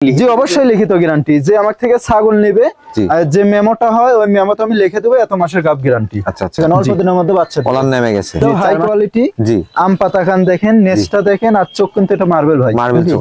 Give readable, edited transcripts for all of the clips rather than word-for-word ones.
জি অবশ্যই লিখিত গ্যারান্টি, যে আমার থেকে ছাগল নেবে যে মেমোটা হয় ওই মেমোতে আমি লিখে দেব এত মাসের গাব গ্যারান্টি। আচ্ছা আচ্ছা, অল্প দিনের মধ্যে বাচ্চা কলার নেমে গেছে, হাই কোয়ালিটি। জি আম পাতা খান দেখেন, নেস্টটা দেখেন, আর চোখ কিন্তু এটা মার্বেল ভাই।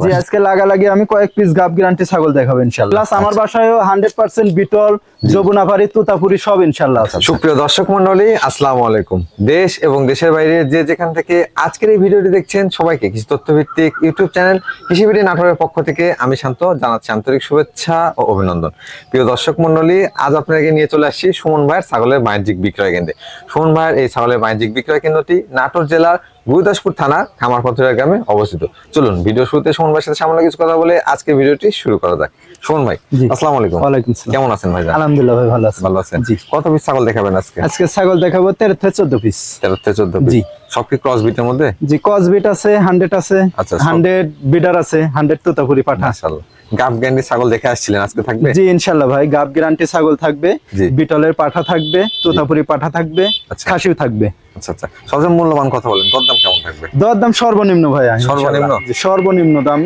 জি আজকে লাগালাগি আমি কয়েক পিস গাব গ্যারান্টি ছাগল দেখাবো ইনশাআল্লাহ। প্লাস আমার বাসায়ও 100% বিটল, যমুনাপাড়ি, তুতাপুরি সব ইনশাআল্লাহ আছে। সুপ্রিয় দর্শক মণ্ডলী, আসসালামু আলাইকুম। দেশ এবং দেশের বাইরে যে যেখান থেকে আজকের এই ভিডিওটি দেখছেন সবাইকে কৃষি তথ্যভিত্তিক ইউটিউব চ্যানেল কৃষিবিডি নাটোরের পক্ষ থেকে আমি শান্ত জানাচ্ছি আন্তরিক শুভেচ্ছা ও অভিনন্দন। প্রিয় দর্শক মণ্ডলী, আজ আপনাকে নিয়ে চলে আসছি সুমন ভাইয়ের ছাগলের বাণিজ্যিক বিক্রয় কেন্দ্রে। সুমন ভাইয়ের এই ছাগলের বাণিজ্যিক বিক্রয় কেন্দ্রটি নাটোর জেলার গুরুদাসপুর থানার খামারপাথুরিয়া গ্রামে অবস্থিত। চলুন ভিডিও শুরুতে সুমন ভাইয়ের সাথে সামান্য কিছু কথা বলে আজকে ভিডিওটি শুরু করা যাক। সুমন ভাই আসসালামু আলাইকুম। ওয়ালাইকুম আসসালাম। কেমন আছেন ভাই? আলহামদুলিল্লাহ ভাই, ভালো আছি। ভালো আছেন? জি। কত পিস ছাগল দেখাবেন আজকে? আজকে ছাগল দেখাবো 13 থেকে 14 পিস। 13 থেকে 14 পিস। জি। সব কি ক্রস বিটের মধ্যে? জি ক্রস বিট আছে, 100 আছে, আচ্ছা 100 বিডার আছে, 100 তুতাপুরি পাঠা। মাশাআল্লাহ। গাব গ্যারান্টি ছাগল দেখে আসছিলেন, আজকে থাকবে? জি ইনশাআল্লাহ ভাই, গাব গ্যারান্টি ছাগল থাকবে, বিটলের পাঠা থাকবে, তুতাপুরি পাঠা থাকবে, খাসিও থাকবে। আচ্ছা আচ্ছা, সবচেয়ে মূল্যবান কথা বলেন, দরদাম কেমন থাকবে? দরদাম সর্বনিম্ন ভাই, সর্বনিম্ন? সর্বনিম্ন দাম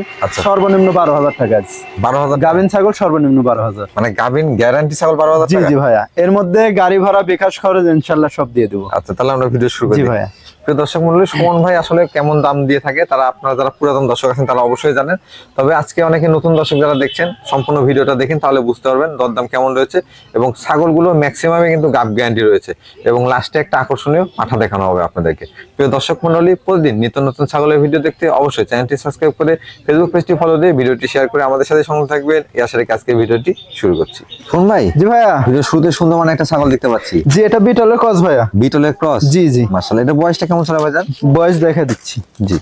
সর্বনিম্ন 12,000 টাকা। 12,000? গাবিন ছাগল সর্বনিম্ন 12,000। মানে গাবিন গ্যারান্টি ছাগল 12,000 জি টাকা? জি ভাইয়া, এর মধ্যে গাড়ি ভাড়া, বিকাশ খরচ ইনশাআল্লাহ সব দিয়ে দেবো। আচ্ছা তাহলে আমরা ভিডিও শুরু করি। জি ভাইয়া। প্রিয় দর্শক মণ্ডলী, সুমন ভাই আসলে কেমন দাম দিয়ে থাকে তারা আপনারা যারা পুরাতন দর্শক আছেন তারা অবশ্যই জানেন। তবে আজকে অনেকে নতুন দর্শক যারা দেখছেন সম্পূর্ণ ভিডিওটা দেখেন, তাহলে বুঝতে পারবেন দরদাম কেমন রয়েছে। এবং ছাগলগুলো ম্যাক্সিমামে কিন্তু গাব গ্যারান্টি রয়েছে এবং লাস্টে একটা আকর্ষণীয় পাঠা দেখানো হবে আপনাদেরকে। প্রিয় দর্শক মণ্ডলী, প্রতিদিন নিত্য নতুন ছাগলের ভিডিও দেখতে অবশ্যই চ্যানেলটি সাবস্ক্রাইব করে ফেসবুক পেজটি ফলো দিয়ে ভিডিওটি শেয়ার করে আমাদের সাথে সঙ্গে থাকবেন। এই আশা রেখে আজকে ভিডিওটি শুরু করছি। সুমন ভাই। জি ভাইয়া। ভিডিও শুরুতে সুন্দর মানে একটা ছাগল দেখতে পাচ্ছি। জি এটা বিটলের ক্রস ভাইয়া। বিটলের ক্রস? জি জি। মাশাআল্লাহ। এটা বয়সটা কেমন ছিল ভাইজান? বয়স দেখা দিচ্ছি। জি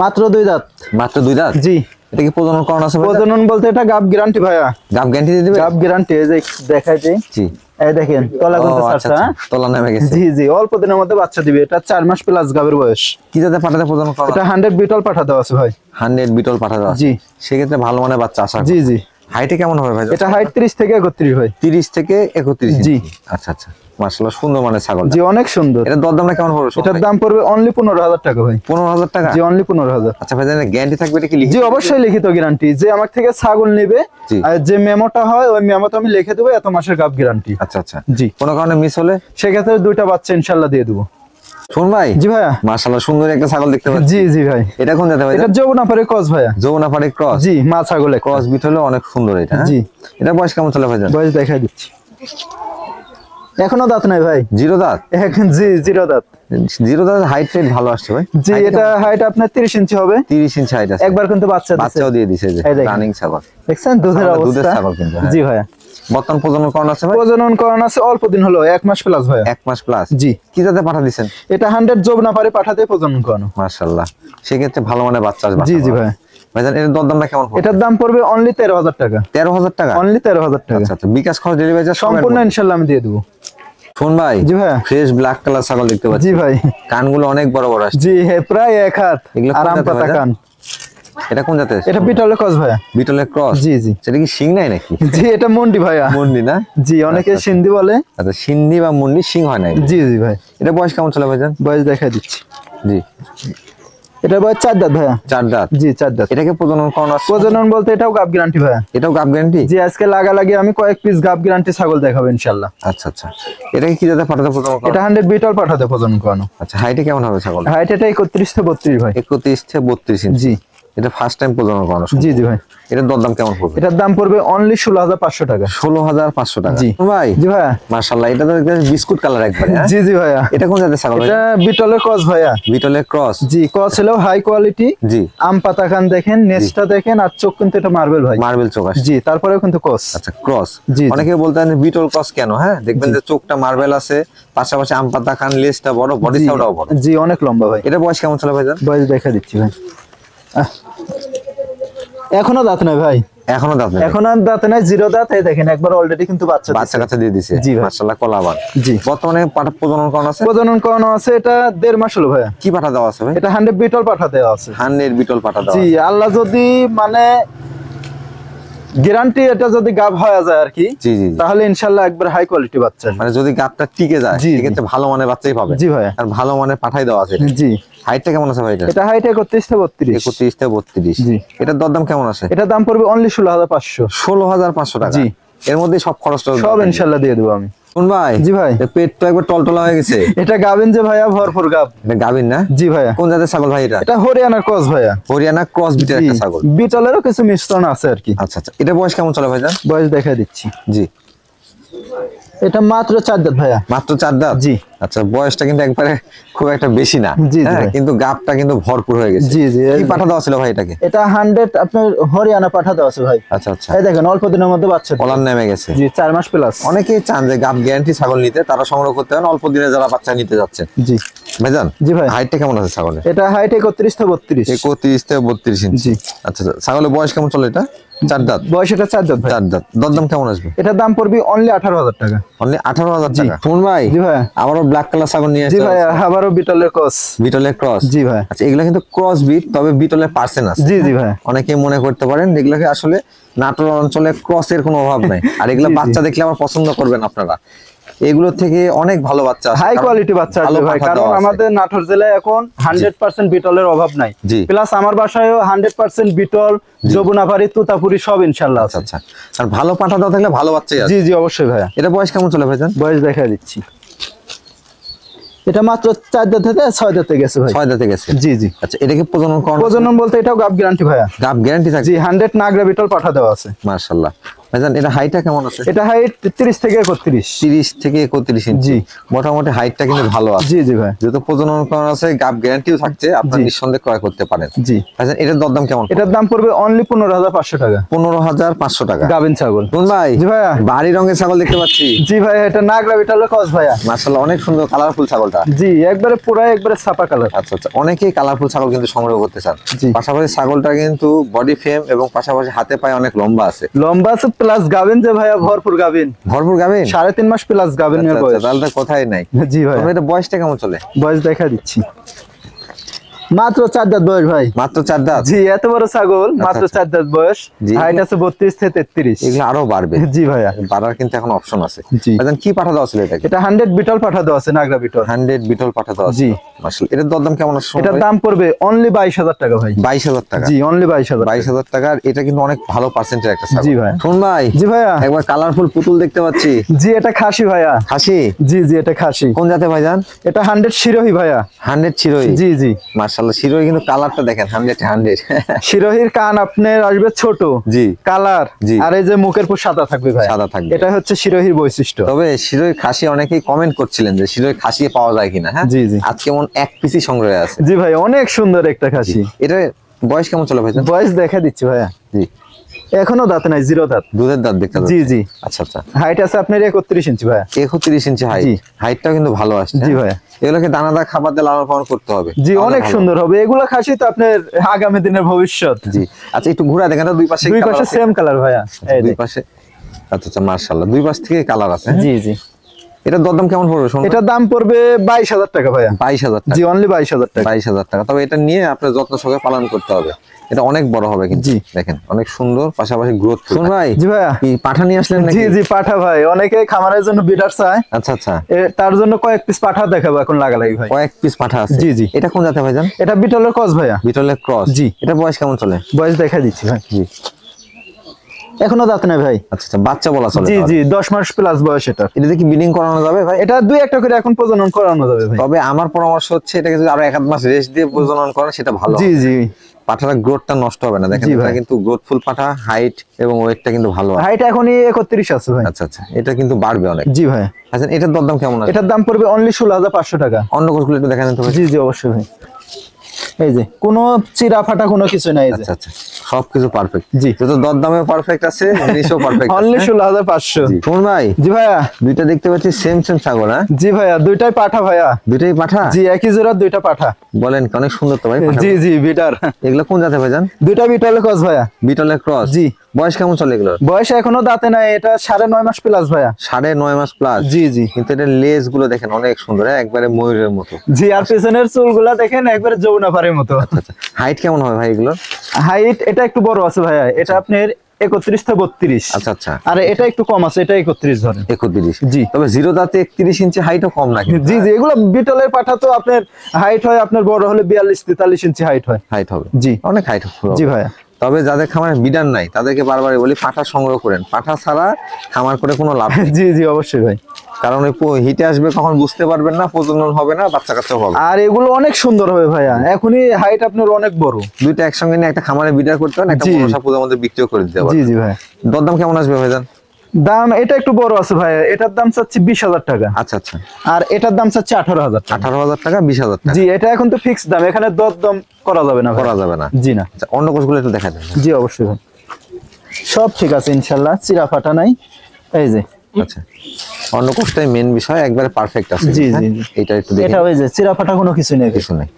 মাত্র 2 দাঁত। মাত্র 2 দাঁত? জি। এটা কি প্রজনন করানো আছে? প্রজনন বলতে এটা গাব গ্যারান্টি ভাইয়া। গাব গ্যারান্টি দিয়ে দিবে? গাব গ্যারান্টি, এই যে দেখাই দেই। জি এই দেখেন তলা কিন্তু ছাড়ছে। তলা নেমে গেছে। জি জি, অল্প দিনের মধ্যে বাচ্চা দিবে। এটা 4 মাস প্লাস গাবের বয়স। কি জাতে পাঠাতে প্রজনন করানো? এটা 100 বিটল পাঠা দেওয়া আছে ভাই। 100 বিটল পাঠা দেওয়া আছে? জি। সেক্ষেত্রে ভালো মানে বাচ্চা আশা করি। জি জি। হাইটে কেমন হবে ভাই? এটা হাইট 30 থেকে 31 ভাই। 30 থেকে 31? জি। আচ্ছা আচ্ছা, মাশাআল্লাহ সুন্দর মানে ছাগল। জি অনেক সুন্দর। এটা দরদামটা কেমন পড়বে? এটার দাম পড়বে অনলি 15,000 টাকা ভাই। 15,000 টাকা? জি অনলি 15,000। আচ্ছা ভাই, জানেন গ্যারান্টি থাকবে এটা কি? জি অবশ্যই লিখিত গ্যারান্টি, যে আমার থেকে ছাগল নেবে আর যে মেমোটা হয় ওই মেমোতে আমি লিখে দেব এত মাসের গাব গ্যারান্টি। আচ্ছা আচ্ছা। জি। কোনো কারণে মিস হলে সেক্ষেত্রে 2টা বাচ্চা ইনশাআল্লাহ দিয়ে দেব। শুন ভাই। জি ভাইয়া। মাশাআল্লাহ সুন্দর একটা ছাগল দেখতে পাচ্ছি। জি জি ভাই। এটা কোন জাতের ভাই? এটা যমুনাপাড়ি ক্রস ভাইয়া। যমুনাপাড়ি ক্রস? জি, মা ছাগলে ক্রস বিট হলো অনেক সুন্দর এটা। জি। এটা বয়স কেমন চলে ভাই? বয়স দেখাই দিচ্ছি। এখনো দাঁত নাই ভাই। 0 দাঁত? এখন জি 0 দাঁত। 0 দাঁত। হাইট রেট ভালো আসছে ভাই? জি এটা হাইট আপনার 30 ইঞ্চি হবে। 30 ইঞ্চি হাইট আছে। একবার কিন্তু বাচ্চাও দিয়ে দিয়েছে যে রানিং ছাগল। দেখছেন দুধের অবস্থা? দুধের ছাগল কিন্তু। জি ভাইয়া। বর্তমান প্রজনন করানো আছে ভাই? প্রজনন করানো আছে অল্প দিন হলো, 1 মাস প্লাস ভাইয়া। 1 মাস প্লাস? জি। কি জাতে পাঠা দিবেন? এটা 100 যমুনাপাড়ি পাঠাতে প্রজনন করানো। মাশাআল্লাহ, সেক্ষেত্রে ভালো মানে বাচ্চা আসবে। জি জি ভাই। ভাইজান এর দরদামটা কেমন পড়বে? এটার দাম পড়বে অনলি 13,000 টাকা। 13,000 টাকা? অনলি 13,000 টাকা। আচ্ছা আচ্ছা, বিকাশ খরচ ডেলিভারি চার্জ সম্পূর্ণ ইনশাআল্লাহ আমি দিয়ে দেব। শুন ভাই। জি ভাই। ফ্রেশ ব্ল্যাক কালার ছাগল দেখতে পাচ্ছি। জি ভাই। কানগুলো অনেক বড় বড় আসছে। জি প্রায় 1 হাত। আরাম পাতা কান। এটা কোন জাতের? এটা বিটলের ক্রস ভাইয়া। বিটলের ক্রস? জি জি। সেটা কি শিং নাই নাকি? জি এটা মুন্ডি ভাইয়া। মুন্ডি না? জি অনেকে সিন্ধি বলে। আচ্ছা, সিন্ধি বা মুন্ডি, শিং হয় নাই? জি জি ভাই। এটা বয়স কেমন চলে ভাইজান? বয়স দেখাই দিচ্ছি। জি। এটা বয়স 4 দাঁত ভাইয়া। 4 দাঁত? জি 4 দাঁত। এটাকে প্রজনন করানো আছে? প্রজনন বলতে এটাও গাব গ্যারান্টি ভাইয়া। এটাও গাব গ্যারান্টি? জি আজকে লাগালাগি আমি কয়েক পিস গাব গ্যারান্টি ছাগল দেখাবো ইনশাআল্লাহ। আচ্ছা আচ্ছা। এটাকে কি জাতে পাঠাতে প্রজনন করানো? এটা 100 বিটল পাঠাতে প্রজনন করানো। আচ্ছা, হাইটে কেমন হবে ছাগল? হাইট এটা 31 থেকে 32 ভাই। 31 থেকে 32 ইঞ্চি? জি। এটা ফার্স্ট টাইম প্রজনন করানো? জি জি ভাই। এটার দরদাম কেমন পড়বে? এটার দাম পড়বে অনলি 16,500 টাকা। 16,500 টাকা? জি ভাই। জি ভাইয়া। মাশাআল্লাহ, এটা তো বিস্কুট কালার একবারে। জি জি ভাইয়া। এটা কোন জাতের ছাগল? এটা বিটলের ক্রস ভাইয়া। বিটলের ক্রস? জি ক্রস হলো হাই কোয়ালিটি। জি। আম পাতা খান দেখেন, নেস্টটা দেখেন, আর চোখ কিন্তু এটা মার্বেল ভাই। মার্বেল চোখ আছে? জি, তারপরেও কিন্তু ক্রস। আচ্ছা ক্রস। জি। অনেকে বলতেন বিটল ক্রস কেন? হ্যাঁ, দেখবেন যে চোখটা মার্বেল আছে, পাশাপাশি আম পাতা খান, লেজটা বড়, বডি সাইজটাও বড়। জি অনেক লম্বা ভাই। এটা বয়স কেমন চলে ভাইজান? বয়স দেখা দিচ্ছি ভাই। এখনো দাঁত নাই ভাই। এখনো দাঁত নাই? এখনো দাঁত নাই, 0 দাঁত। এই দেখেন একবার অলরেডি কিন্তু বাচ্চা কাছে দিয়ে দিয়েছে। জি ভাই। মাশাআল্লাহ কলাবান। জি। বর্তমানে পাঠা প্রজনন করানো আছে? প্রজনন করানো আছে, এটা 1.5 মাস হলো ভাইয়া। কি পাঠা দেওয়া আছে ভাই? এটা 100 বিটল পাঠা দেওয়া আছে। 100 বিটল পাঠা দেওয়া? জি, আল্লাহ যদি মানে গ্যারান্টি এটা যদি গাব হয়ে যায় আর কি, জি জি, তাহলে ইনশাআল্লাহ একবার হাই কোয়ালিটি বাচ্চা আসবে। মানে যদি গাবটা টিকে যায় জি, সেক্ষেত্রে ভালো মানের বাচ্চাই পাবে। জি ভাইয়া, আর ভালো মানের পাঠাই দেওয়া আছে। জি। হাইটটা কেমন আছে ভাই? এটা হাইট 31 থেকে 32। 31 থেকে 32। জি। এটার দরদাম কেমন আছে? এটা দাম পড়বে অনলি 16500। 16500 টাকা। জি। এর মধ্যে সব খরচটা সব ইনশাআল্লাহ দিয়ে দেবো আমি। কোন ভাই? জি ভাই। পেট তো একবার টলটলা হয়ে গেছে। এটা গাবিন যে ভাইয়া, ভরপুর গাব। এটা গাবিন না? জি ভাইয়া। কোন জাতের ছাগল ভাই এটা? এটা হরিয়ানার ক্রস ভাইয়া। হরিয়ানা ক্রস বিটের একটা ছাগল। বিটলেরও কিছু মিশ্রণ আছে আর কি। আচ্ছা আচ্ছা, এটা বয়স কেমন চলে ভাইজান? বয়স দেখা দিচ্ছি। জি। এটা মাত্র 4 দাঁত ভাইয়া। মাত্র 4 দাঁত? জি। আচ্ছা, বয়সটা কিন্তু একবারে খুব একটা বেশি না। জি, হ্যাঁ, ভাই। কিন্তু গাবটা কিন্তু ভরপুর হয়ে গেছে। জি জি। কি পাঠা দেওয়া ছিল ভাই এটাকে? এটা 100 আপনার হরিয়ানা পাঠা দেওয়া আছে ভাই। আচ্ছা আচ্ছা। এই দেখেন অল্প দিনের মধ্যে বাচ্চা কলার নেমে গেছে। জি, 4 মাস প্লাস। অনেকেই চান যে গাব গ্যারান্টি ছাগল নিতে, তারা সংগ্রহ করতে পারেন অল্প দিনে যারা বাচ্চা নিতে যাচ্ছেন। জি ভাইজান, জি ভাই। হাইটটা কেমন আছে ছাগলের? এটা হাইট 31 থেকে 32। 31 থেকে 32 ইঞ্চি। জি। আচ্ছা আচ্ছা, ছাগলের বয়স কেমন চলে এটা? 4 দাঁত? বয়স এটা 4 দাঁত ভাই। 4 দাঁত। দরদাম কেমন আসবে? এটার দাম পড়বে অনলি 18000 টাকা। অনলি 18000 জি। টাকা? ফোন ভাই? জি ভাই। আবারও ব্ল্যাক কালার ছাগল নিয়ে জি আসছে। ভাই, আবারও বিটলের ক্রস। বিটলের ক্রস? জি ভাই। আচ্ছা, এগুলা কিন্তু ক্রস বিট, তবে বিটলের পার্সেন্ট আছে। জি জি ভাই। অনেকেই মনে করতে পারেন এগুলাকে আসলে নাটোর অঞ্চলে ক্রসের কোনো অভাব নাই। আর এগুলা জি, জি। বাচ্চা দেখলে আবার পছন্দ করবেন আপনারা। এগুলো থেকে অনেক ভালো বাচ্চা আসে, হাই কারণ কোয়ালিটি বাচ্চা ভালো আসবে ভাই, পাঠা কারণ দেওয়া আছে। আমাদের নাটোর জেলায় এখন 100% বিটলের অভাব নাই। জি। প্লাস আমার বাসায়ও 100% বিটল, যমুনাপাড়ি, তুতাপুরি সব ইনশাআল্লাহ আছে। আচ্ছা আচ্ছা। আর ভালো পাঠা দেওয়া থাকলে ভালো বাচ্চাই আছে। জি জি, অবশ্যই ভাইয়া। এটা বয়স কেমন চলে ভাইজান? বয়স দেখা দিচ্ছি। এটা মাত্র 4 দাঁত থেকে 6 দাঁতে গেছে ভাই। 6 দাঁতে গেছে? জি জি। আচ্ছা, এটা কি প্রজনন করানো? প্রজনন বলতে এটাও গাব গ্যারান্টি ভাইয়া। গাব গ্যারান্টি থাকে? জি, 100 নাগরা বিটল পাঠা দেওয়া আছে। মাশাআল্লাহ। ভাইজান, এটা হাইটটা কেমন আছে? এটা হাইট 30 থেকে 31। 30 থেকে 31 ইঞ্চি। জি। মোটামুটি হাইটটা কিন্তু ভালো আছে। জি জি ভাই। যেহেতু প্রজনন করানো আছে, গাব গ্যারান্টিও থাকছে, আপনার জি। নিঃসন্দেহে ক্রয় করতে পারেন। জি। ভাইজান, এটার দরদাম কেমন? এটার দাম পড়বে অনলি 15500 টাকা। 15500 টাকা? গাবিন ছাগল। কোন ভাই? জি ভাইয়া। বাড়ি রঙের ছাগল দেখতে পাচ্ছি। জি ভাই, এটা নাগরা বিটলের ক্রস ভাইয়া। মাশাআল্লাহ, অনেক সুন্দর কালারফুল ছাগলটা। জি, একবারে পুরা একবারে ছাপা কালার। আচ্ছা আচ্ছা, অনেকেই কালারফুল ছাগল কিন্তু সংগ্রহ করতে চান। জি। পাশাপাশি ছাগলটা কিন্তু বডি ফ্রেম এবং পাশাপাশি হাতে পায়ে অনেক লম্বা আছে। লম্বা আছে প্লাস গাবিন যে ভাইয়া, ভরপুর গাবিন। ভরপুর গাবিন? 3.5 মাস প্লাস গাবিনের আচ্ছা, বয়স। আচ্ছা, তাহলে তো কথাই নাই। জি ভাই। তবে এটা বয়সটা কেমন চলে? বয়স দেখা দিচ্ছি। মাত্র 4 দাঁত বয়স ভাই। মাত্র 4 দাঁত? জি, এত বড় ছাগল, মাত্র আচ্ছা। 4 দাঁত বয়স। জি। হাইট আছে 32 থেকে 33। এগুলো আরো বাড়বে? জি ভাইয়া। বাড়ার কিন্তু এখন অপশন আছে। জি। ভাইজান, কি পাঠা দেওয়া ছিল এটাকে? এটা 100 বিটল পাঠা দেওয়া আছে, নাগরা বিটল। 100 বিটল পাঠা দেওয়া আছে? জি। মাশাআল্লাহ। এটার দরদাম কেমন আছে? এটার দাম পড়বে অনলি 22000 টাকা ভাই। 22000 টাকা? জি, অনলি 22000। 22000 টাকা। আর এটা কিন্তু অনেক ভালো পার্সেন্টের একটা ছাগল। জি ভাই। শুন ভাই? জি ভাইয়া। একবার কালারফুল পুতুল দেখতে পাচ্ছি। জি, এটা খাসি ভাইয়া। খাসি? জি জি, এটা খাসি। কোন জাতে ভাইজান? এটা 100 শিরোহী ভাইয়া। 100 শিরোহী? জি জি। মাশাআল্লাহ, শিরোহী কিন্তু কালারটা দেখেন, 100 শিরোহীর কান আপনার আসবে ছোট। জি। কালার। জি। আর এই যে মুখের পুর সাদা থাকবে ভাই। সাদা থাকবে। এটা হচ্ছে শিরোহীর বৈশিষ্ট্য। তবে শিরোহী খাসি অনেকেই কমেন্ট করছিলেন যে শিরোহী খাসি পাওয়া যায় কিনা। হ্যাঁ, জি, জি। আজকে এমন এক পিসই সংগ্রহে আছে। জি ভাই, অনেক সুন্দর একটা খাসি। এটা বয়স কেমন চলে ভাইজান? বয়স দেখা দিচ্ছি ভাইয়া। জি। এখনো দাঁত নাই, 0 দাঁত। দুধের দাঁত দেখতে পাচ্ছি। জি জি। আচ্ছা আচ্ছা। হাইট আছে আপনার 31 ইঞ্চি ভাইয়া। 31 ইঞ্চি হাইট? জি। হাইটটাও কিন্তু ভালো আসছে। জি ভাইয়া। এগুলোকে দানাদার খাবার দিয়ে লালন পালন করতে হবে। জি, তাহলে অনেক ভালো। সুন্দর হবে এগুলা খাসি, তো আপনার আগামী দিনের ভবিষ্যৎ। জি। আচ্ছা, একটু ঘুরা দেখেন তো, দুই পাশে দুই colour পাশে আছে? সেম কালার ভাইয়া। এই দুই দেখ। পাশে। আচ্ছা আচ্ছা, মাশাআল্লাহ, দুই পাশ থেকে কালার আছে। হ্যাঁ? জি জি। এটার দরদাম কেমন পড়বে শুনুন? এটার দাম পড়বে 22000 টাকা ভাইয়া। 22000 টাকা? জি, অনলি 22000 টাকা। 22000 টাকা। তবে এটা নিয়ে আপনার যত্ন সহকারে পালন করতে হবে। এটা অনেক বড় হবে কিন্তু। জি। দেখেন, অনেক সুন্দর, পাশাপাশি গ্রোথ। শুন ভাই? জি ভাইয়া। কি পাঠা নিয়ে আসলেন নাকি? জি জি, পাঠা ভাই। অনেকে খামারের জন্য বিডার চায়। আচ্ছা আচ্ছা। তার জন্য কয়েক পিস পাঠা দেখাবো এখন লাগালাগি ভাই। কয়েক পিস পাঠা আছে? জি, জি। এটা কোন জাতে ভাইজান? এটা বিটলের ক্রস ভাইয়া। বিটলের ক্রস? জি। এটা বয়স কেমন চলে? বয়স দেখা দিচ্ছি ভাই। জি। এখনো দাঁত নাই ভাই। আচ্ছা আচ্ছা, বাচ্চা বলা চলে? জি জি, 10 মাস প্লাস বয়স এটা। এটা কি ব্রিডিং করানো যাবে ভাই? এটা 2-1টা করে এখন প্রজনন করানো যাবে ভাই। তবে আমার পরামর্শ হচ্ছে এটাকে যদি আরো 1-8 মাস রেস্ট দিয়ে প্রজনন করেন সেটা ভালো। জি জি। পাঠার গ্রোথটা নষ্ট হবে না। দেখেন, জি এটা ভাই। কিন্তু গ্রোথফুল পাঠা, হাইট এবং ওয়েটটা কিন্তু ভালো আছে। হাইট এখনই 31 আছে ভাই। আচ্ছা আচ্ছা, এটা কিন্তু বাড়বে অনেক। জি ভাই। আচ্ছা, এটার দরদাম কেমন আছে? এটার দাম পড়বে অনলি 16500 টাকা। অন্য কোনগুলো একটু দেখা যান তো ভাই। জি জি, অবশ্যই ভাই। এই যে কোনো চিরা ফাটা কোনো কিছু নাই। এই যে আচ্ছা আচ্ছা, সবকিছু পারফেক্ট। জি। তো দরদামে পারফেক্ট আছে, জিনিসও পারফেক্ট আছে। অনলি 16500। জি। শুনুন ভাই, জি ভাইয়া। দুইটা দেখতে পাচ্ছি সেম সেম ছাগল। হ্যাঁ, জি ভাইয়া, দুইটাই পাঠা ভাইয়া। দুইটাই পাঠা? জি, একই জোড়া দুইটা পাঠা। বলেন কি, অনেক সুন্দর তো ভাই পাঠা। জি জি, বিটার। এগুলো কোন জাতে ভাইজান? দুইটা বিটলের ক্রস ভাইয়া। বিটলের ক্রস? জি। বয়স কেমন চলে এগুলো? বয়স এখনো দাঁতে নাই, এটা 9.5 মাস প্লাস ভাইয়া। 9.5 মাস প্লাস? জি জি। কিন্তু এটার লেজ গুলো দেখেন অনেক সুন্দর। হ্যাঁ, একবারে ময়ূরের মতো। জি, আর পিছনের চুলগুলা দেখেন একবারে যমুনা পাড়ের মতো। আচ্ছা, হাইট কেমন হবে ভাই এগুলোর? হাইট এটা একটু বড় আছে ভাইয়া। এটা আপনার 31 থেকে 32। আচ্ছা আচ্ছা, আর এটা একটু কম আছে, এটা 31 ধরে। 31, জি। তবে জিরো দাঁতে 31 ইঞ্চি হাইটও কম নাকি? জি জি, এগুলো বিটলের পাঠা তো আপনার হাইট হয়, আপনার বড় হলে 42-43 ইঞ্চি হাইট হয়। হাইট হবে, জি অনেক হাইট হবে। জি ভাইয়া। তবে যাদের খামারে বিডার নাই তাদেরকে বারবারই বলি পাঠা সংগ্রহ করেন, পাঠা ছাড়া খামার করে কোনো লাভ নেই। জি জি অবশ্যই ভাই, কারণ ওই হিটে আসবে কখন বুঝতে পারবেন না, প্রজনন হবে না, বাচ্চা কাচ্চা হবে। আর এগুলো অনেক সুন্দর হবে ভাইয়া, এখনই হাইট আপনার অনেক বড়। দুইটা একসঙ্গে নিয়ে একটা খামারে বিডার করতে হবে, একটা মনসা পূজার মধ্যে বিক্রিও করে দিতে পারবেন। জি জি ভাই। দরদাম কেমন আসবে ভাইজান? দাম এটা একটু বড় আছে ভাইয়া, এটার দাম চাচ্ছি 20,000 টাকা। আচ্ছা আচ্ছা, আর এটার দাম চাচ্ছি 18,000 টাকা। 18,000 টাকা, 20,000 টাকা। জি, এটা এখন তো ফিক্স দাম, এখানে দরদাম করা যাবে না ভাই। করা যাবে না? জি না। আচ্ছা, অন্য কোষগুলো একটু দেখা দেন। জি অবশ্যই ভাই, সব ঠিক আছে ইনশাআল্লাহ, চিরা ফাটা নাই। এই যে আচ্ছা, অন্য কোষটাই মেন বিষয়, একবারে পারফেক্ট আছে। জি হ্যাঁ? জি জি, এটা একটু দেখেন, এটা ওই যে চিরা ফাটা কোনো কিছু নেই, কিছু নাই।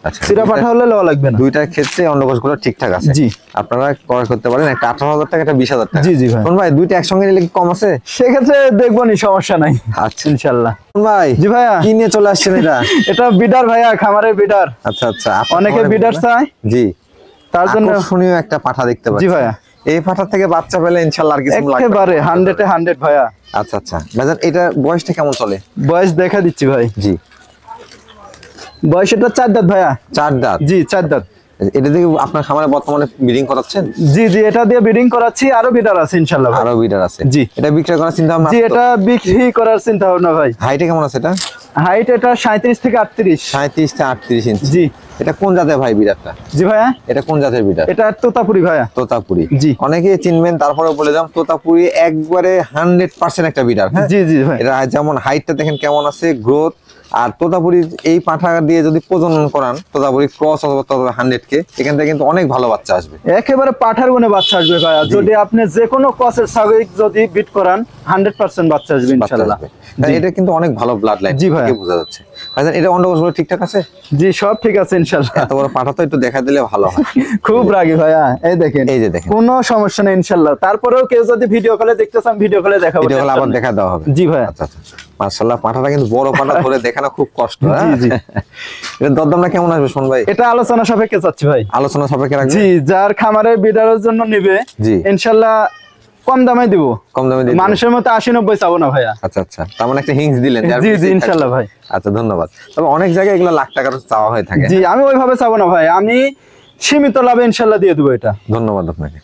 আচ্ছা, চিরা ফাটা হলে লওয়া লাগবে না। দুইটার ক্ষেত্রে অন্য কোষগুলো ঠিকঠাক আছে। জি, আপনারা ক্রয় করতে পারেন, একটা 18,000 টাকা, একটা 20,000 টাকা। জি জি ভাই। কোন ভাই দুইটা একসঙ্গে নিলে কি কম আছে? সেক্ষেত্রে দেখবো নি, সমস্যা নাই আচ্ছা ইনশাআল্লাহ। কোন ভাই, জি ভাইয়া, কি নিয়ে চলে আসছেন এটা? এটা বিডার ভাইয়া, খামারের বিডার। আচ্ছা আচ্ছা, অনেকে বিডার চায়, জি, তার জন্য আকর্ষণীয় একটা পাঠা দেখতে পাচ্ছি। জি ভাইয়া, এই পাঠা থেকে বাচ্চা পেলে ইনশাআল্লাহ আর কিছু লাগবে না। একেবারে 100-এ 100 ভাইয়া। আচ্ছা আচ্ছা, ভাইজান এটা বয়সটা কেমন চলে? বয়স দেখা দিচ্ছি ভাই। জি, বয়স এটা 4 দাঁত ভাইয়া। 4 দাঁত? জি 4 দাঁত। এটা দিয়ে আপনার খামারে বর্তমানে ব্রিডিং করাচ্ছেন? জি জি, এটা দিয়ে ব্রিডিং করাচ্ছি, আরো বিডার আছে ইনশাআল্লাহ ভাই। আরো বিডার আছে? জি। এটা বিক্রয় করার চিন্তা ভাবনা? জি, এটা বিক্রি করার চিন্তা ভাবনা ভাই। হাইটে কেমন আছে এটা? হাইট এটা 37 থেকে 38। 37 থেকে 38 ইঞ্চি? জি। এটা কোন জাতের ভাই বিড়ারটা? জি ভাইয়া, এটা কোন জাতের বিড়ার? এটা তোতাপুরি ভাইয়া। তোতাপুরি? জি। অনেকে চিনবেন, তারপরে বলে যাম তোতাপুরি একবারে 100% একটা বিড়ার। হ্যাঁ জি জি ভাই। এটা যেমন হাইটটা দেখেন কেমন আছে, গ্রোথ। আর তোতাপুরি এই পাঠা দিয়ে যদি প্রজনন করান, তোতাপুরি ক্রস অথবা 100K, এখান থেকে কিন্তু অনেক ভালো বাচ্চা আসবে। একেবারে পাঠার গুণে বাচ্চা আসবে ভাইয়া, যদি আপনি যে কোনো ক্রসের ছাগল যদি বিট করান 100% বাচ্চা আসবে ইনশাআল্লাহ। এটা কিন্তু অনেক ভালো ব্লাড লাইন, জি ভাই, বোঝা যাচ্ছে। ভাইজান এটা অন্ডকোষগুলো ঠিকঠাক আছে? জি সব ঠিক আছে ইনশাআল্লাহ। এত বড় পাঠা তো একটু দেখা দিলে ভালো হয়। খুব রাগী ভাইয়া, এই দেখেন, এই যে দেখেন, কোনো সমস্যা নেই ইনশাআল্লাহ। তারপরেও কেউ যদি ভিডিও কলে দেখতে চান, ভিডিও কলে দেখাবো, ভিডিও কলে আবার দেখা দেওয়া হবে। জি ভাই। আচ্ছা আচ্ছা, মাশাআল্লাহ, পাঠাটা কিন্তু বড় পাঠা, ধরে দেখানো খুব কষ্ট। জি জি। এর দরদামটা কেমন আসবে শোন ভাই? এটা আলোচনা সাপেক্ষে চাচ্ছি ভাই। আলোচনা সাপেক্ষে রাখবেন? জি, যার খামারের বিডারের জন্য নিবে, জি ইনশাআল্লাহ কম দামে দিব। কম দামে দিব? মানুষের মতো 80-90 চাবো না ভাইয়া। আচ্ছা আচ্ছা, তার মানে একটা হিংস দিলেন। জি জি ইনশাআল্লাহ ভাই। আচ্ছা ধন্যবাদ। তবে অনেক জায়গায় এগুলো লাখ টাকার চাওয়া হয়ে থাকে। জি, আমি ওইভাবে চাবো না ভাই, আমি সীমিত লাভে ইনশাআল্লাহ দিয়ে দেবো এটা। ধন্যবাদ আপনাকে।